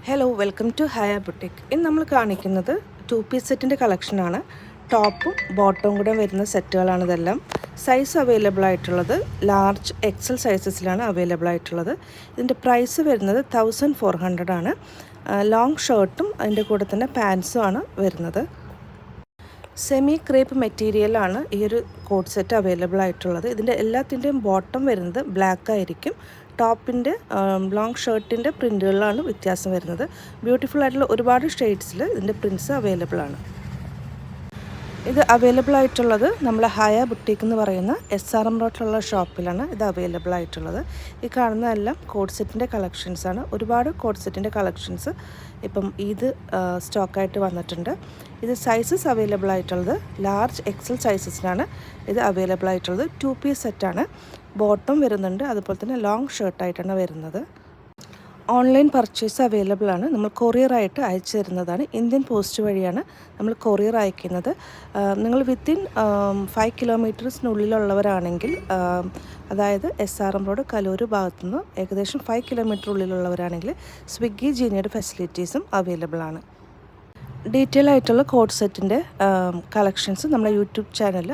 Hello welcome to Haya boutique. ഇന്ന് നമ്മൾ കാണിക്കുന്നത് 2 പീസ് സെറ്റിൻ്റെ കളക്ഷനാണ്. ടോപ്പും ബോട്ടവും കൂടെ വരുന്ന സെറ്റുകളാണ് ഇതെല്ലാം. സൈസ് അവൈലബിൾ ആയിട്ടുള്ളത് ലാർജ് എക്സൽ സൈസസിലാണ് അവൈലബിൾ ആയിട്ടുള്ളത്. ഇതിൻ്റെ പ്രൈസ് വരുന്നത് 1400 ആണ്. ലോങ് ഷർട്ടും അതിൻ്റെ കൂടെ തന്നെ പാൻസും ആണ് വരുന്നത്. സെമി ക്രേപ്പ് മെറ്റീരിയലാണ് ഈ ഒരു കോഡ് സെറ്റ് അവൈലബിൾ ആയിട്ടുള്ളത്. ഇതിൻ്റെ എല്ലാത്തിൻ്റെയും ബോട്ടം വരുന്നത് ബ്ലാക്ക് ആയിരിക്കും. ടോപ്പിൻ്റെ ലോങ് ഷർട്ടിൻ്റെ പ്രിൻറ്റുകളിലാണ് വ്യത്യാസം വരുന്നത്. ബ്യൂട്ടിഫുൾ ആയിട്ടുള്ള ഒരുപാട് ഷെയ്ഡ്സിൽ ഇതിൻ്റെ പ്രിൻറ്റ്സ് അവൈലബിൾ ആണ്. ഇത് അവൈലബിൾ ആയിട്ടുള്ളത് നമ്മൾ ഹയ ബുട്ടീക്ക് എന്ന് പറയുന്ന SRM റോഡിലുള്ള ഷോപ്പിലാണ് ഇത് അവൈലബിൾ ആയിട്ടുള്ളത്. ഈ കാണുന്നതെല്ലാം കോഡ് സെറ്റിൻ്റെ കളക്ഷൻസാണ്. ഒരുപാട് കോഡ് സെറ്റിൻ്റെ കളക്ഷൻസ് ഇപ്പം ഇത് സ്റ്റോക്കായിട്ട് വന്നിട്ടുണ്ട്. ഇത് സൈസസ് അവൈലബിൾ ആയിട്ടുള്ളത് ലാർജ് എക്സൽ സൈസസിനാണ് ഇത് അവൈലബിൾ ആയിട്ടുള്ളത്. 2 പീസ് സെറ്റാണ്. ബോട്ടം വരുന്നുണ്ട്, അതുപോലെ തന്നെ ലോങ് ഷർട്ടായിട്ടാണ് വരുന്നത്. ഓൺലൈൻ പർച്ചേസ് അവൈലബിൾ ആണ്. നമ്മൾ കൊറിയറായിട്ട് അയച്ചു തരുന്നതാണ്. ഇന്ത്യൻ പോസ്റ്റ് വഴിയാണ് നമ്മൾ കൊറിയർ അയക്കുന്നത്. നിങ്ങൾ വിത്തിൻ 5 കിലോമീറ്റേഴ്സിനുള്ളിലുള്ളവരാണെങ്കിൽ, അതായത് SRM റോഡ് കലൂർ ഭാഗത്തുനിന്ന് ഏകദേശം 5 കിലോമീറ്റർ ഉള്ളിലുള്ളവരാണെങ്കിൽ സ്വിഗ്ഗി ജീനിയുടെ ഫെസിലിറ്റീസും അവൈലബിൾ ആണ്. ഡീറ്റെയിൽ ആയിട്ടുള്ള കോഡ് സെറ്റിൻ്റെ കളക്ഷൻസ് നമ്മുടെ യൂട്യൂബ് ചാനലിൽ